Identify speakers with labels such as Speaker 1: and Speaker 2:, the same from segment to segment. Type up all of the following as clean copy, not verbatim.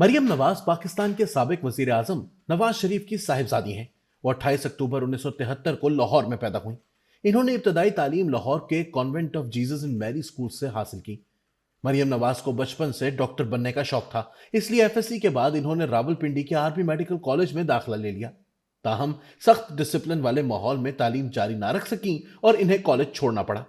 Speaker 1: مریم نواز پاکستان کے سابق وزیر اعظم نواز شریف کی صاحبزادی ہیں۔ وہ 28 اکتوبر 1973 کو لاہور میں پیدا ہوئیں۔ انہوں نے ابتدائی تعلیم لاہور کے کانوینٹ آف جیزس اینڈ میری اسکول سے حاصل کی۔ مریم نواز کو بچپن سے ڈاکٹر بننے کا شوق تھا، اس لیے ایف ایس سی کے بعد انہوں نے راولپنڈی کے آرمی میڈیکل کالج میں داخلہ لے لیا۔ تاہم سخت ڈسپلن والے ماحول میں تعلیم جاری نہ رکھ سکیں اور انہیں کالج چھوڑنا پڑا۔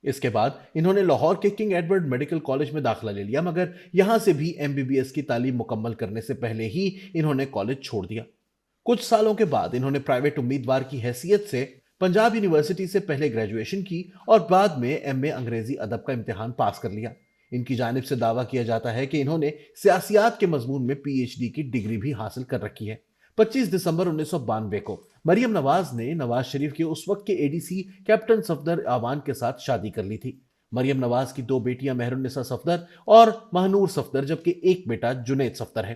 Speaker 1: اس کے بعد انہوں نے لاہور کے کنگ ایڈورڈ میڈیکل کالج میں داخلہ لے لیا، مگر یہاں سے بھی ایم بی بی ایس کی تعلیم مکمل کرنے سے پہلے ہی انہوں نے کالج چھوڑ دیا۔ کچھ سالوں کے بعد انہوں نے پرائیویٹ امیدوار کی حیثیت سے پنجاب یونیورسٹی سے پہلے گریجویشن کی اور بعد میں ایم اے انگریزی ادب کا امتحان پاس کر لیا۔ ان کی جانب سے دعویٰ کیا جاتا ہے کہ انہوں نے سیاسیات کے مضمون میں پی ایچ ڈی کی ڈگری بھی حاصل کر رکھی ہے۔ 25 دسمبر 1992 کو مریم نواز نے نواز شریف کے اس وقت کے A D C captain Safdar Awan کے ساتھ شادی کر لی تھی۔ مریم نواز کی 2 بیٹیاں مہر النساء صفدر اور مہنور صفدر جبکہ ایک بیٹا جنید صفدر ہے۔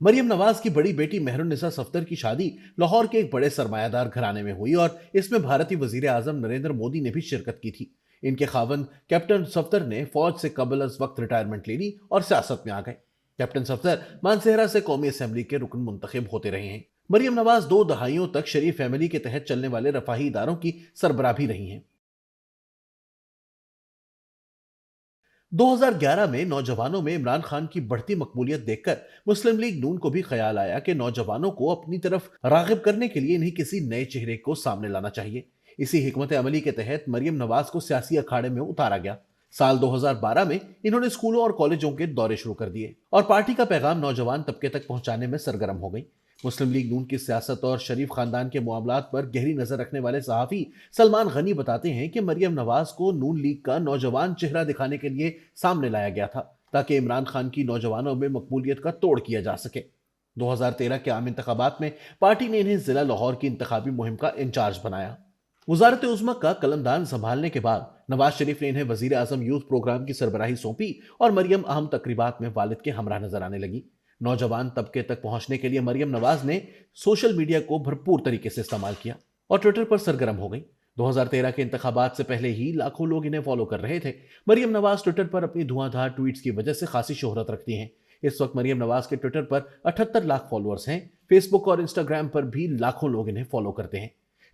Speaker 1: مریم نواز کی بڑی بیٹی مہر النساء صفدر کی شادی لاہور کے ایک بڑے سرمایہ دار گھرانے میں ہوئی اور اس میں بھارتی وزیر اعظم نریندر مودی نے بھی شرکت کی تھی۔ ان کے خاوند کیپٹن صفدر نے فوج سے قبل از وقت ریٹائرمنٹ لے لی اور سیاست میں آ گئے۔ کیپٹن صفدر مانسہرہ سے قومی اسمبلی کے رکن منتخب ہوتے رہے ہیں۔ مریم نواز 2 دہائیوں تک شریف فیملی کے تحت چلنے والے رفاہی اداروں کی سربراہ بھی رہی ہیں۔ 2011 میں نوجوانوں میں عمران خان کی بڑھتی مقبولیت دیکھ کر مسلم لیگ نون کو بھی خیال آیا کہ نوجوانوں کو اپنی طرف راغب کرنے کے لیے انہیں کسی نئے چہرے کو سامنے لانا چاہیے۔ اسی حکمت عملی کے تحت مریم نواز کو سیاسی اکھاڑے میں اتارا گیا۔ سال 2012 میں انہوں نے اسکولوں اور کالجوں کے دورے شروع کر دیے اور پارٹی کا پیغام نوجوان طبقے تک پہنچانے میں سرگرم ہو گئی۔ مسلم لیگ نون کی سیاست اور شریف خاندان کے معاملات پر گہری نظر رکھنے والے صحافی سلمان غنی بتاتے ہیں کہ مریم نواز کو نون لیگ کا نوجوان چہرہ دکھانے کے لیے سامنے لایا گیا تھا تاکہ عمران خان کی نوجوانوں میں مقبولیت کا توڑ کیا جا سکے۔ 2013 کے عام انتخابات میں پارٹی نے انہیں ضلع لاہور کی انتخابی مہم کا انچارج بنایا۔ وزارت عظمیٰ کا قلمدان سنبھالنے کے بعد نواز شریف نے انہیں وزیر اعظم یوتھ پروگرام کی سربراہی سونپی اور مریم اہم تقریبات میں والد کے ہمراہ نظر آنے لگی۔ نوجوان طبقے تک پہنچنے کے لیے مریم نواز نے سوشل میڈیا کو بھرپور طریقے سے استعمال کیا اور ٹویٹر پر سرگرم ہو گئی۔ 2013 کے انتخابات سے پہلے ہی لاکھوں لوگ انہیں فالو کر رہے تھے۔ مریم نواز ٹویٹر پر اپنی دھواں دھار ٹویٹس کی وجہ سے خاصی شہرت رکھتی ہیں۔ اس وقت مریم نواز کے ٹویٹر پر 78 لاکھ فالوورز ہیں۔ فیس بک اور انسٹاگرام پر بھی لاکھوں لوگ انہیں فالو کرتے ہیں۔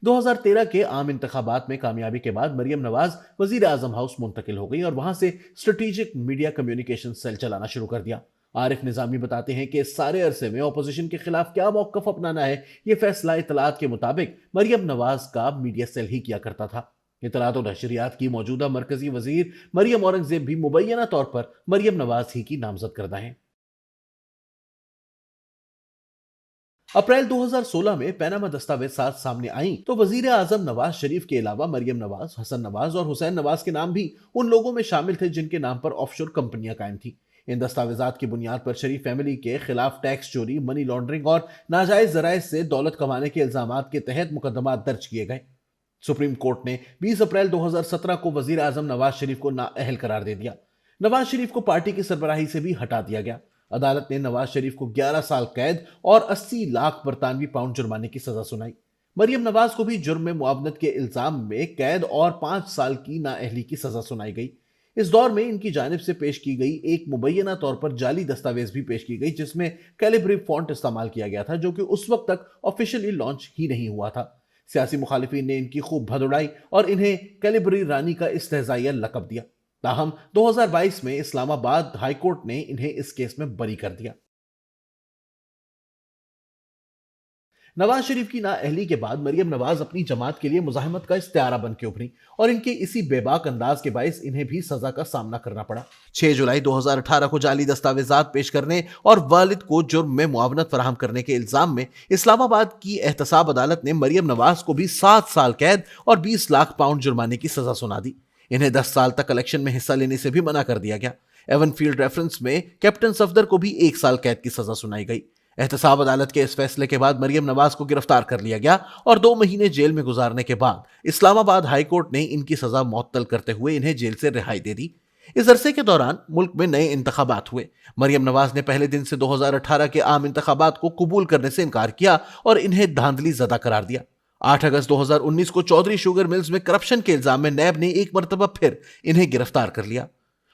Speaker 1: 2013 کے عام انتخابات میں کامیابی کے بعد مریم نواز وزیر اعظم ہاؤس منتقل ہو گئی اور وہاں سے اسٹریٹجک میڈیا کمیونیکیشن سیل چلانا شروع کر دیا۔ عارف نظامی بتاتے ہیں کہ اس سارے عرصے میں اپوزیشن کے خلاف کیا موقف اپنانا ہے، یہ فیصلہ اطلاعات کے مطابق مریم نواز کا میڈیا سیل ہی کیا کرتا تھا۔ اطلاعات و نشریات کی موجودہ مرکزی وزیر مریم اورنگزیب بھی مبینہ طور پر مریم نواز ہی کی نامزد کردہ ہیں۔ اپریل 2016 میں پیناما دستاویزات سامنے آئیں تو وزیر اعظم نواز شریف کے علاوہ مریم نواز، حسن نواز اور حسین نواز کے نام بھی ان لوگوں میں شامل تھے جن کے نام پر آف شور کمپنیاں قائم تھیں۔ ان دستاویزات کی بنیاد پر شریف فیملی کے خلاف ٹیکس چوری، منی لانڈرنگ اور ناجائز ذرائع سے دولت کمانے کے الزامات کے تحت مقدمات درج کیے گئے۔ سپریم کورٹ نے 20 اپریل 2017 کو وزیر اعظم نواز شریف کو نااہل قرار دے دیا۔ نواز شریف کو پارٹی کی سربراہی سے بھی ہٹا دیا گیا۔ عدالت نے نواز شریف کو 11 سال قید اور 80 لاکھ برطانوی پاؤنڈ جرمانے کی سزا سنائی۔ مریم نواز کو بھی جرم میں معاونت کے الزام میں قید اور 5 سال کی نااہلی کی سزا سنائی گئی۔ اس دور میں ان کی جانب سے پیش کی گئی ایک مبینہ طور پر جعلی دستاویز بھی پیش کی گئی جس میں کیلیبری فونٹ استعمال کیا گیا تھا جو کہ اس وقت تک آفیشلی لانچ ہی نہیں ہوا تھا۔ سیاسی مخالفین نے ان کی خوب بھد اڑائی اور انہیں کیلیبری رانی کا استہزائیہ لقب دیا۔ تاہم 2022 میں اسلام آباد ہائی کورٹ نے انہیں اس کیس میں بری کر دیا۔ نواز شریف کی نااہلی کے بعد مریم نواز اپنی جماعت کے لیے مزاحمت کا استعارہ بن کے ابھری اور ان کے اسی بے باک انداز کے باعث انہیں بھی سزا کا سامنا کرنا پڑا۔ 6 جولائی 2018 کو جعلی دستاویزات پیش کرنے اور والد کو جرم میں معاونت فراہم کرنے کے الزام میں اسلام آباد کی احتساب عدالت نے مریم نواز کو بھی 7 سال قید اور 20 لاکھ پاؤنڈ جرمانے کی سزا سنا دی۔ انہیں 10 سال تک الیکشن میں حصہ لینے سے بھی منع کر دیا گیا۔ ایون فیلڈ ریفرنس میں کیپٹن صفدر کو بھی 1 سال قید کی سزا سنائی گئی۔ احتساب عدالت کے اس فیصلے کے بعد مریم نواز کو گرفتار کر لیا گیا اور 2 مہینے جیل میں گزارنے کے بعد اسلام آباد ہائی کورٹ نے ان کی سزا معطل کرتے ہوئے انہیں جیل سے رہائی دے دی۔ اس عرصے کے دوران ملک میں نئے انتخابات ہوئے۔ مریم نواز نے پہلے دن سے 2018 کے عام انتخابات کو قبول کرنے سے انکار کیا اور انہیں دھاندلی زدہ قرار دیا۔ 8 اگست 2019 کو چودھری شوگر ملز میں کرپشن کے الزام میں نیب نے ایک مرتبہ پھر انہیں گرفتار کر لیا۔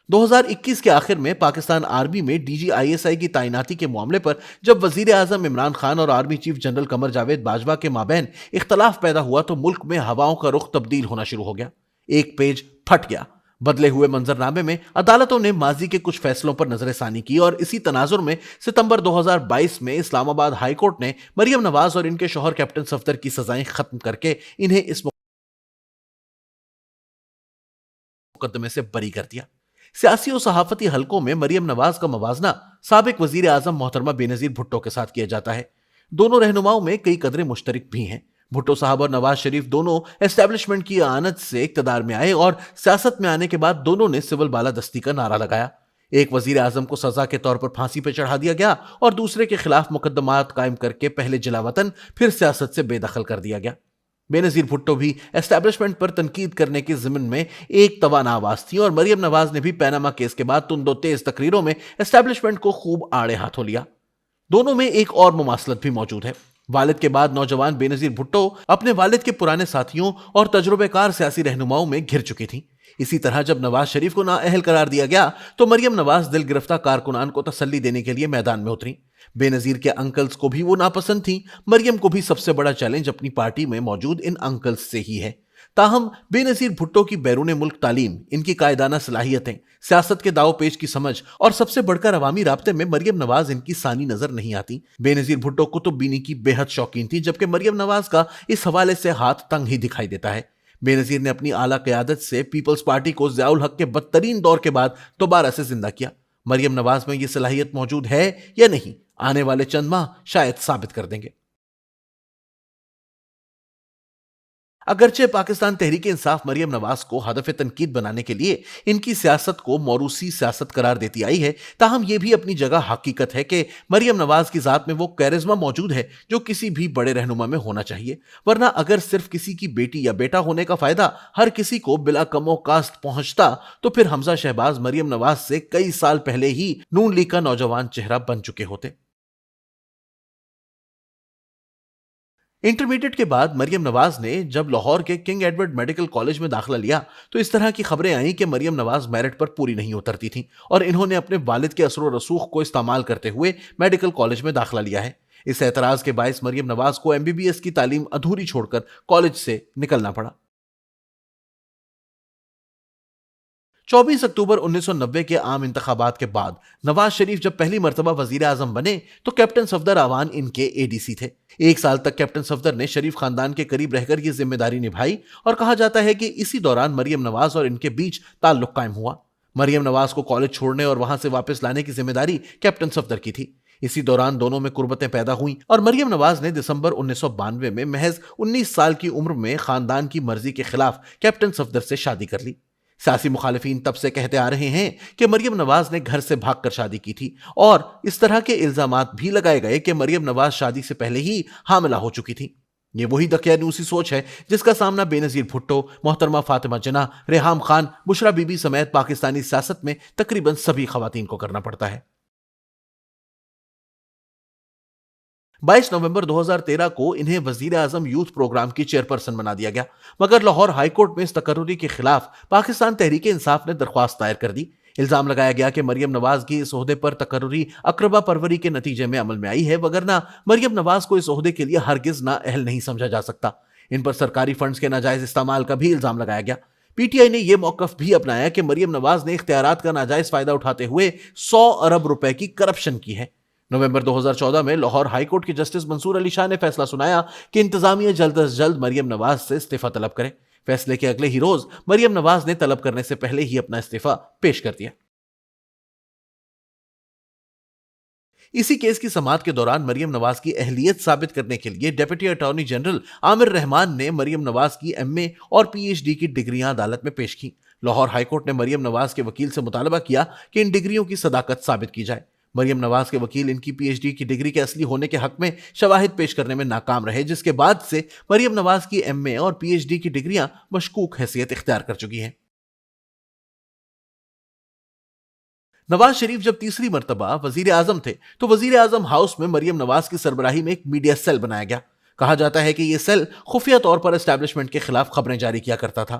Speaker 1: 2021 کے آخر میں پاکستان آرمی میں D G I S I کی تعیناتی کے معاملے پر جب وزیر اعظم عمران خان اور army chief general Qamar Javed Bajwa کے مابین اختلاف پیدا ہوا تو ملک میں ہواؤں کا رخ تبدیل ہونا شروع ہو گیا۔ ایک پیج پھٹ گیا۔ بدلے ہوئے منظرنامے میں عدالتوں نے ماضی کے کچھ فیصلوں پر نظر ثانی کی اور اسی تناظر میں ستمبر 2022 میں اسلام آباد ہائی کورٹ نے مریم نواز اور ان کے شوہر کیپٹن صفدر کی سزائیں ختم کر کے انہیں اس مقدمے سے بری کر دیا۔ سیاسی و صحافتی حلقوں میں مریم نواز کا موازنہ سابق وزیر اعظم محترمہ بینظیر بھٹو کے ساتھ کیا جاتا ہے۔ دونوں رہنماؤں میں کئی قدرے مشترک بھی ہیں۔ بھٹو صاحب اور نواز شریف دونوں اسٹیبلشمنٹ کی آنت سے اقتدار میں آئے اور سیاست میں آنے کے بعد دونوں نے سول بالادستی کا نعرہ لگایا۔ ایک وزیر اعظم کو سزا کے طور پر پھانسی پہ چڑھا دیا گیا اور دوسرے کے خلاف مقدمات قائم کر کے پہلے جلا وطن پھر سیاست سے بے دخل کر دیا گیا۔ بینظیر بھٹو بھی اسٹیبلشمنٹ پر تنقید کرنے کے ضمن میں ایک توانا آواز تھی اور مریم نواز نے بھی پیناما کیس کے بعد تند و تیز تقریروں میں اسٹیبلشمنٹ کو خوب آڑے ہاتھوں لیا۔ دونوں میں ایک اور مماثلت بھی موجود ہے۔ والد کے بعد نوجوان بینظیر بھٹو اپنے والد کے پرانے ساتھیوں اور تجربے کار سیاسی رہنماؤں میں گھر چکی تھیں۔ اسی طرح جب نواز شریف کو نااہل قرار دیا گیا تو مریم نواز دل گرفتہ کارکنان کو تسلی دینے کے لیے میدان میں اتریں۔ بینظیر کے انکلز کو بھی وہ ناپسند تھیں۔ مریم کو بھی سب سے بڑا چیلنج اپنی پارٹی میں موجود ان انکلز سے ہی ہے۔ تاہم بینظیر بھٹو کی بیرون ملک تعلیم، ان کی قائدانہ صلاحیتیں، سیاست کے داؤ پیچ کی سمجھ اور سب سے بڑھ کر عوامی رابطے میں مریم نواز ان کی ثانی نظر نہیں آتی۔ بینظیر بھٹو کتب بینی کی بے حد شوقین تھی، جبکہ مریم نواز کا اس حوالے سے ہاتھ تنگ ہی دکھائی دیتا ہے۔ بینظیر نے اپنی اعلیٰ قیادت سے پیپلز پارٹی کو ضیاء الحق کے بدترین دور کے بعد دوبارہ سے زندہ کیا۔ مریم نواز میں یہ صلاحیت موجود ہے یا نہیں، آنے والے چند ماہ شاید ثابت کر دیں گے۔ اگرچہ پاکستان تحریک انصاف مریم نواز کو ہدف تنقید بنانے کے لیے ان کی سیاست کو موروثی سیاست قرار دیتی آئی ہے، تاہم یہ بھی اپنی جگہ حقیقت ہے کہ مریم نواز کی ذات میں وہ کیرزما موجود ہے جو کسی بھی بڑے رہنما میں ہونا چاہیے، ورنہ اگر صرف کسی کی بیٹی یا بیٹا ہونے کا فائدہ ہر کسی کو بلا کم و کاست پہنچتا تو پھر حمزہ شہباز مریم نواز سے کئی سال پہلے ہی نون لیگ کا نوجوان چہرہ بن چکے ہوتے۔ انٹرمیڈیٹ کے بعد مریم نواز نے جب لاہور کے کنگ ایڈورڈ میڈیکل کالج میں داخلہ لیا تو اس طرح کی خبریں آئیں کہ مریم نواز میرٹ پر پوری نہیں اترتی تھیں اور انہوں نے اپنے والد کے اثر و رسوخ کو استعمال کرتے ہوئے میڈیکل کالج میں داخلہ لیا ہے۔ اس اعتراض کے باعث مریم نواز کو ایم بی بی ایس کی تعلیم ادھوری چھوڑ کر کالج سے نکلنا پڑا۔ 24 اکتوبر 1990 کے عام انتخابات کے بعد نواز شریف جب پہلی مرتبہ وزیر اعظم بنے تو کیپٹن صفدر اعوان ان کے اے ڈی سی تھے۔ ایک سال تک کیپٹن صفدر نے شریف خاندان کے قریب رہ کر یہ ذمہ داری نبھائی اور کہا جاتا ہے کہ اسی دوران مریم نواز اور ان کے بیچ تعلق قائم ہوا۔ مریم نواز کو کالج چھوڑنے اور وہاں سے واپس لانے کی ذمہ داری کیپٹن صفدر کی تھی۔ اسی دوران دونوں میں قربتیں پیدا ہوئیں اور مریم نواز نے دسمبر 1992 میں محض 19 سال کی عمر میں خاندان کی مرضی کے خلاف کیپٹن صفدر سے شادی کر لی۔ سیاسی مخالفین تب سے کہتے آ رہے ہیں کہ مریم نواز نے گھر سے بھاگ کر شادی کی تھی اور اس طرح کے الزامات بھی لگائے گئے کہ مریم نواز شادی سے پہلے ہی حاملہ ہو چکی تھی۔ یہ وہی دقیانوسی سوچ ہے جس کا سامنا بینظیر بھٹو، محترمہ فاطمہ جناح، ریحام خان، بشرا بی بی سمیت پاکستانی سیاست میں تقریباً سبھی خواتین کو کرنا پڑتا ہے۔ 22 نومبر 2013 کو انہیں وزیر اعظم یوتھ پروگرام کی چیئرپرسن بنا دیا گیا، مگر لاہور ہائی کورٹ میں اس تقرری کے خلاف پاکستان تحریک انصاف نے درخواست دائر کر دی۔ الزام لگایا گیا کہ مریم نواز کی اس عہدے پر تقرری اقربا پروری کے نتیجے میں عمل میں آئی ہے، وگرنہ مریم نواز کو اس عہدے کے لیے ہرگز نااہل نہیں سمجھا جا سکتا۔ ان پر سرکاری فنڈز کے ناجائز استعمال کا بھی الزام لگایا گیا۔ پی ٹی آئی نے یہ موقف بھی اپنایا کہ مریم نواز نے اختیارات کا ناجائز فائدہ اٹھاتے ہوئے 100 ارب روپے کی کرپشن کی ہے۔ نومبر 2014 میں لاہور ہائی کورٹ کے جسٹس منصور علی شاہ نے فیصلہ سنایا کہ انتظامیہ جلد از جلد مریم نواز سے استعفیٰ طلب کرے۔ فیصلے کے اگلے ہی روز مریم نواز نے طلب کرنے سے پہلے ہی اپنا استعفیٰ پیش کر دیا۔ اسی کیس کی سماعت کے دوران مریم نواز کی اہلیت ثابت کرنے کے لیے ڈیپٹی اٹارنی جنرل عامر رحمان نے مریم نواز کی ایم اے اور پی ایچ ڈی کی ڈگریاں عدالت میں پیش کی۔ لاہور ہائی کورٹ نے مریم نواز کے وکیل سے مطالبہ کیا کہ ان ڈگریوں کی صداقت ثابت کی جائے۔ مریم نواز کے وکیل ان کی پی ایچ ڈی کی ڈگری کے اصلی ہونے کے حق میں شواہد پیش کرنے میں ناکام رہے، جس کے بعد سے مریم نواز کی ایم اے اور پی ایچ ڈی کی ڈگریاں مشکوک حیثیت اختیار کر چکی ہیں۔ نواز شریف جب تیسری مرتبہ وزیر اعظم تھے تو وزیر اعظم ہاؤس میں مریم نواز کی سربراہی میں ایک میڈیا سیل بنایا گیا۔ کہا جاتا ہے کہ یہ سیل خفیہ طور پر اسٹیبلشمنٹ کے خلاف خبریں جاری کیا کرتا تھا۔